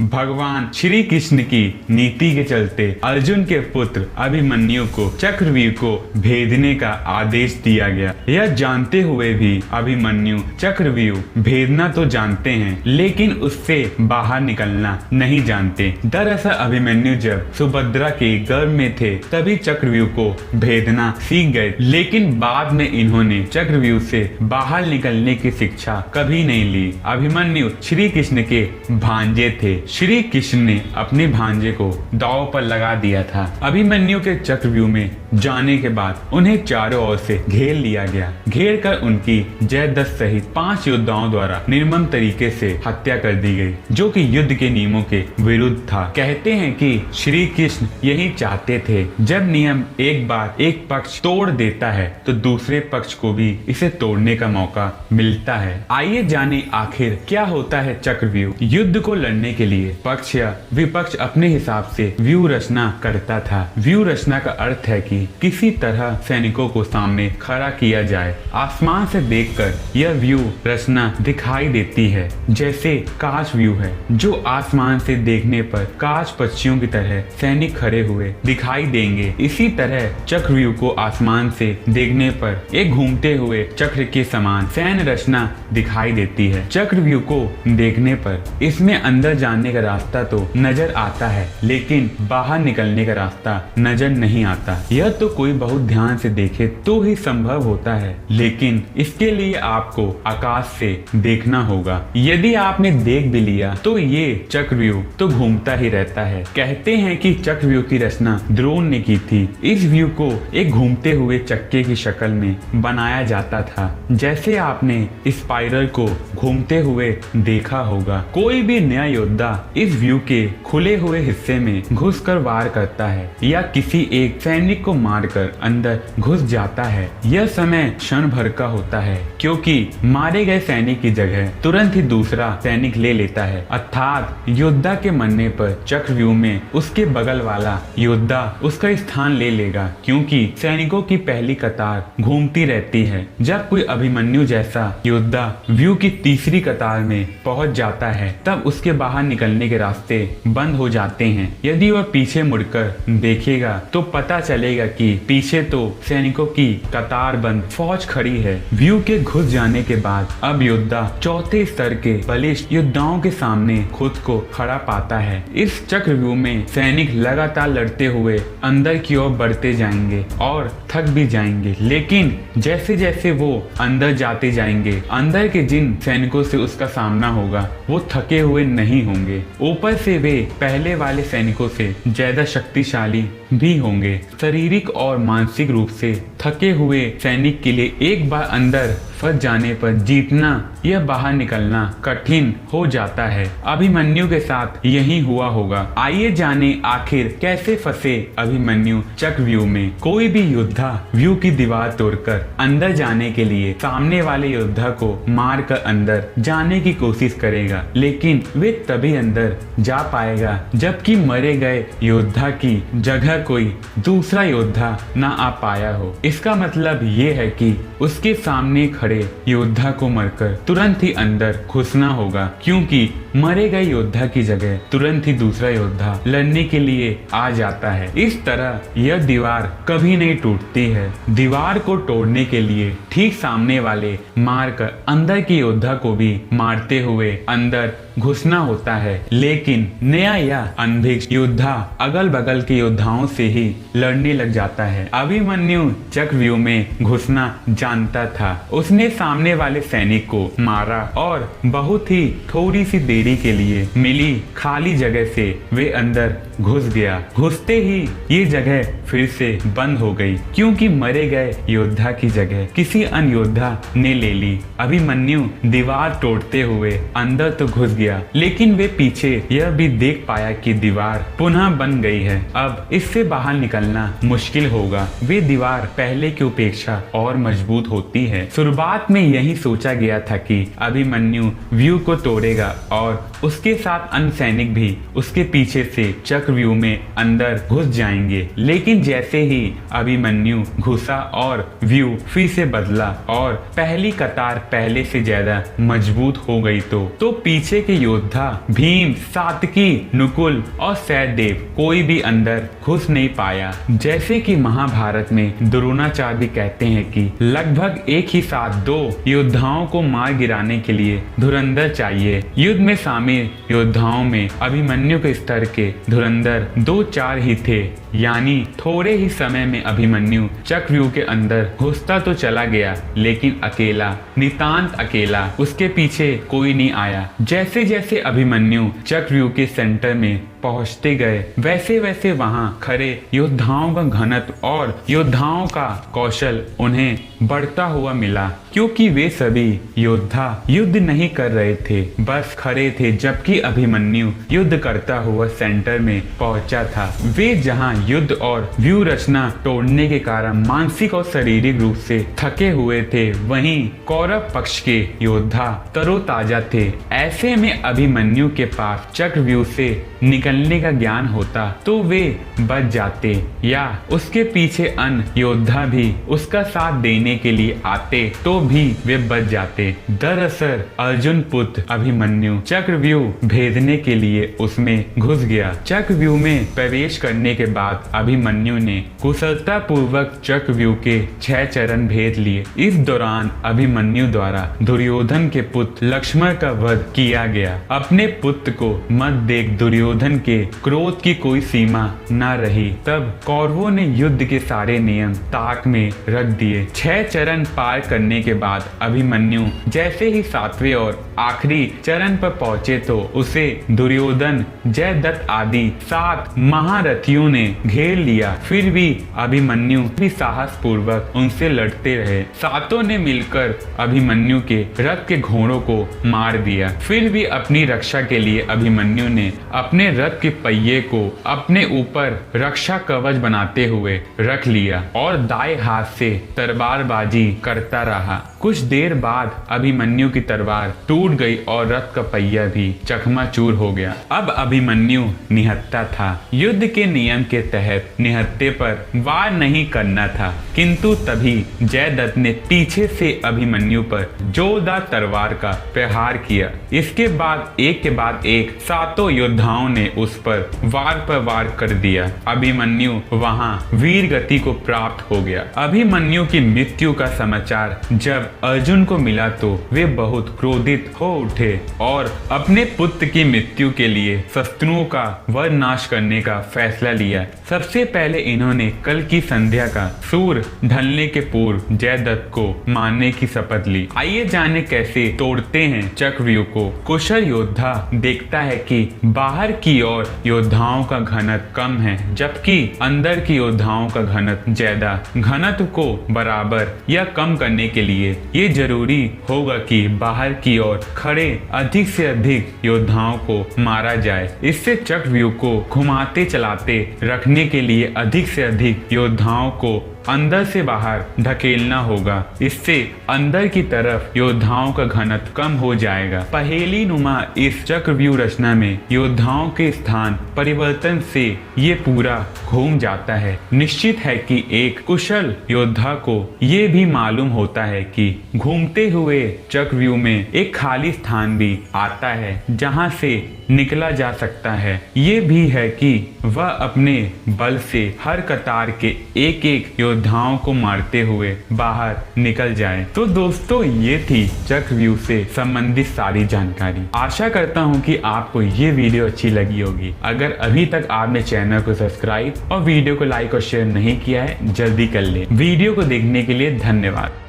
भगवान श्री कृष्ण की नीति के चलते अर्जुन के पुत्र अभिमन्यु को चक्रव्यूह को भेदने का आदेश दिया गया। यह जानते हुए भी अभिमन्यु चक्रव्यूह भेदना तो जानते हैं, लेकिन उससे बाहर निकलना नहीं जानते। दरअसल अभिमन्यु जब सुभद्रा के गर्भ में थे तभी चक्रव्यूह को भेदना सीख गए, लेकिन बाद में इन्होंने चक्रव्यूह से बाहर निकलने की शिक्षा कभी नहीं ली। अभिमन्यु श्री कृष्ण के भांजे थे। श्री कृष्ण ने अपने भांजे को दांव पर लगा दिया था। अभिमन्यु के चक्रव्यूह में जाने के बाद उन्हें चारों ओर से घेर लिया गया। घेर कर उनकी जयद्रथ सहित 5 योद्धाओं द्वारा निर्मम तरीके से हत्या कर दी गई, जो कि युद्ध के नियमों के विरुद्ध था। कहते हैं कि श्री कृष्ण यही चाहते थे, जब नियम एक बार एक पक्ष तोड़ देता है तो दूसरे पक्ष को भी इसे तोड़ने का मौका मिलता है। आइए जाने आखिर क्या होता है चक्रव्यूह। युद्ध को लड़ने के लिए पक्ष या विपक्ष अपने हिसाब से व्यूह रचना करता था। व्यूह रचना का अर्थ है कि किसी तरह सैनिकों को सामने खड़ा किया जाए। आसमान से देखकर यह व्यूह रचना दिखाई देती है, जैसे काश व्यूह है, जो आसमान से देखने पर काश पक्षियों की तरह सैनिक खड़े हुए दिखाई देंगे। इसी तरह चक्रव्यूह को आसमान से देखने पर एक घूमते हुए चक्र के समान सैन्य रचना दिखाई देती है। चक्रव्यूह को देखने पर इसमें अंदर जाने का रास्ता तो नजर आता है, लेकिन बाहर निकलने का रास्ता नजर नहीं आता। यह तो कोई बहुत ध्यान से देखे तो ही संभव होता है, लेकिन इसके लिए आपको आकाश से देखना होगा। यदि आपने देख भी लिया तो ये चक्रव्यूह तो घूमता ही रहता है। कहते हैं कि चक्रव्यूह की रचना द्रोण ने की थी। इस व्यूह को एक घूमते हुए चक्के की शक्ल में बनाया जाता था, जैसे आपने स्पाइरल को घूमते हुए देखा होगा। कोई भी नया योद्धा इस व्यूह के खुले हुए हिस्से में घुसकर वार करता है या किसी एक सैनिक को मारकर अंदर घुस जाता है। यह समय क्षण भर का होता है, क्योंकि मारे गए सैनिक की जगह तुरंत ही दूसरा सैनिक ले लेता है। अर्थात योद्धा के मरने पर चक्रव्यूह में उसके बगल वाला योद्धा उसका स्थान ले लेगा, क्योंकि सैनिकों की पहली कतार घूमती रहती है। जब कोई अभिमन्यु जैसा योद्धा व्यूह की तीसरी कतार में पहुंच जाता है, तब उसके बाहर निकलने के रास्ते बंद हो जाते हैं। यदि वह पीछे मुड़कर देखेगा तो पता चलेगा कि पीछे तो सैनिकों की कतार बंद फौज खड़ी है। व्यूह के घुस जाने के बाद अब योद्धा चौथे स्तर के बलिष्ठ योद्धाओं के सामने खुद को खड़ा पाता है। इस चक्रव्यूह में सैनिक लगातार लड़ते हुए अंदर की ओर बढ़ते जाएंगे और थक भी जाएंगे, लेकिन जैसे जैसे वो अंदर जाते जाएंगे, अंदर के जिन सैनिकों से उसका सामना होगा वो थके हुए नहीं होंगे। ऊपर से वे पहले वाले सैनिकों से ज्यादा शक्तिशाली भी होंगे। शारीरिक और मानसिक रूप से थके हुए सैनिक के लिए एक बार अंदर फंस जाने पर जीतना या बाहर निकलना कठिन हो जाता है। अभिमन्यु के साथ यही हुआ होगा। आइए जाने आखिर कैसे फंसे अभिमन्यु चक्रव्यूह में। कोई भी योद्धा व्यूह की दीवार तोड़कर अंदर जाने के लिए सामने वाले योद्धा को मार कर अंदर जाने की कोशिश करेगा, लेकिन वे तभी अंदर जा पाएगा जबकि मरे गए योद्धा की जगह कोई दूसरा योद्धा न आ पाया हो। इसका मतलब ये है कि उसके सामने खड़े योद्धा को मरकर तुरंत ही अंदर घुसना होगा, क्योंकि मरे गए योद्धा की जगह तुरंत ही दूसरा योद्धा लड़ने के लिए आ जाता है। इस तरह यह दीवार कभी नहीं टूटती है। दीवार को तोड़ने के लिए ठीक सामने वाले मारकर अंदर के योद्धा को भी मारते हुए अंदर घुसना होता है, लेकिन नया या अनभिज्ञ योद्धा अगल बगल के योद्धाओं से ही लड़ने लग जाता है। अभिमन्यु चक्रव्यूह में घुसना जानता था। उसने सामने वाले सैनिक को मारा और बहुत ही थोड़ी सी देरी के लिए मिली खाली जगह से वे अंदर घुस गया। घुसते ही ये जगह फिर से बंद हो गई, क्योंकि मरे गए योद्धा की जगह किसी अन्य योद्धा ने ले ली। अभिमन्यु दीवार तोड़ते हुए अंदर तो घुस गया, लेकिन वे पीछे यह भी देख पाया कि दीवार पुनः बन गई है। अब इससे बाहर निकलना मुश्किल होगा। वे दीवार पहले की अपेक्षा और मजबूत होती है। शुरुआत में यही सोचा गया था कि अभिमन्यु व्यूह को तोड़ेगा और उसके साथ अन्य सैनिक भी उसके पीछे से चक्रव्यूह में अंदर घुस जाएंगे, लेकिन जैसे ही अभिमन्यु घुसा और व्यूह फिर से बदला और पहली कतार पहले से ज्यादा मजबूत हो गई तो पीछे के के योद्धा भीम, सात्यकी, नकुल और सहदेव कोई भी अंदर घुस नहीं पाया। जैसे कि महाभारत में द्रोणाचार्य भी कहते हैं कि लगभग एक ही साथ दो योद्धाओं को मार गिराने के लिए धुरंधर चाहिए। युद्ध में शामिल योद्धाओं में अभिमन्यु के स्तर के धुरंधर 2-4 ही थे, यानी थोड़े ही समय में अभिमन्यु चक्रव्यूह के अंदर घुसता तो चला गया, लेकिन अकेला, नितांत अकेला। उसके पीछे कोई नहीं आया। जैसे जैसे अभिमन्यु चक्रव्यूह के सेंटर में पहुंचते गए, वैसे वैसे वहां खड़े योद्धाओं का घनत्व और योद्धाओं का कौशल उन्हें बढ़ता हुआ मिला, क्योंकि वे सभी योद्धा युद्ध नहीं कर रहे थे, बस खड़े थे। जबकि अभिमन्यु युद्ध करता हुआ सेंटर में पहुंचा था। वे जहां युद्ध और व्यूह रचना तोड़ने के कारण मानसिक और शारीरिक रूप से थके हुए थे, वहीं कौरव पक्ष के योद्धा तरोताजा थे। ऐसे में अभिमन्यु के पास चक्रव्यूह से निकलने का ज्ञान होता तो वे बच जाते, या उसके पीछे अन्य योद्धा भी उसका साथ देने के लिए आते तो भी वे बच जाते। दरअसल अर्जुन पुत्र अभिमन्यु चक्रव्यूह भेदने के लिए उसमें घुस गया। चक्रव्यूह में प्रवेश करने के बाद अभिमन्यु ने कुशलता पूर्वक चक्रव्यूह के 6 चरण भेद लिए। इस दौरान अभिमन्यु द्वारा दुर्योधन के पुत्र लक्ष्मण का वध किया गया। अपने पुत्र को मत देख दुर्योधन के क्रोध की कोई सीमा न रही। तब कौरवों ने युद्ध के सारे नियम ताक में रख दिए। 6 चरण पार करने के बाद अभिमन्यु जैसे ही 7वें और आखिरी चरण पर पहुंचे तो उसे दुर्योधन, जयद्रथ आदि 7 महारथियों ने घेर लिया। फिर भी अभिमन्यु भी साहस पूर्वक उनसे लड़ते रहे। 7 ने मिलकर अभिमन्यु के रथ के घोड़ों को मार दिया। फिर भी अपनी रक्षा के लिए अभिमन्यु ने अपने रथ के पहिए को अपने ऊपर रक्षा कवच बनाते हुए रख लिया और दाएं हाथ से तलवारबाजी करता रहा। कुछ देर बाद अभिमन्यु की तलवार टूट गई और रथ का पहिया भी चकनाचूर हो गया। अब अभिमन्यु निहत्था था। युद्ध के नियम के तहत निहत्थे पर वार नहीं करना था, किंतु तभी जयद्रथ ने पीछे से अभिमन्यु पर जोरदार तलवार का प्रहार किया। इसके बाद एक के बाद एक 7 योद्धाओं ने उस पर वार कर दिया। अभिमन्यु वहां वीर गति को प्राप्त हो गया। अभिमन्यु की मृत्यु का समाचार जब अर्जुन को मिला तो वे बहुत क्रोधित हो उठे और अपने पुत्र की मृत्यु के लिए शत्रुओं का वध नाश करने का फैसला लिया। सबसे पहले इन्होंने कल की संध्या का सूर्य ढलने के पूर्व जयद्रथ को मारने की शपथ ली। आइए जाने कैसे तोड़ते हैं चक्रव्यूह को। कुशल योद्धा देखता है कि बाहर की ओर योद्धाओं का घनत्व कम है, जबकि अंदर की योद्धाओं का घनत्व ज्यादा। घनत्व को बराबर या कम करने के लिए ये जरूरी होगा कि बाहर की ओर खड़े अधिक से अधिक योद्धाओं को मारा जाए। इससे चक्रव्यूह को घुमाते चलाते रखने के लिए अधिक से अधिक योद्धाओं को अंदर से बाहर ढकेलना होगा। इससे अंदर की तरफ योद्धाओं का घनत्व कम हो जाएगा। पहेली नुमा इस चक्रव्यूह रचना में योद्धाओं के स्थान परिवर्तन से ये पूरा घूम जाता है। निश्चित है कि एक कुशल योद्धा को ये भी मालूम होता है कि घूमते हुए चक्रव्यूह में एक खाली स्थान भी आता है जहां से निकला जा सकता है। ये भी है कि वह अपने बल से हर कतार के एक एक योद्धाओं को मारते हुए बाहर निकल जाए। तो दोस्तों, ये थी चक्रव्यूह से संबंधित सारी जानकारी। आशा करता हूँ कि आपको ये वीडियो अच्छी लगी होगी। अगर अभी तक आपने चैनल को सब्सक्राइब और वीडियो को लाइक और शेयर नहीं किया है, जल्दी कर ले। वीडियो को देखने के लिए धन्यवाद।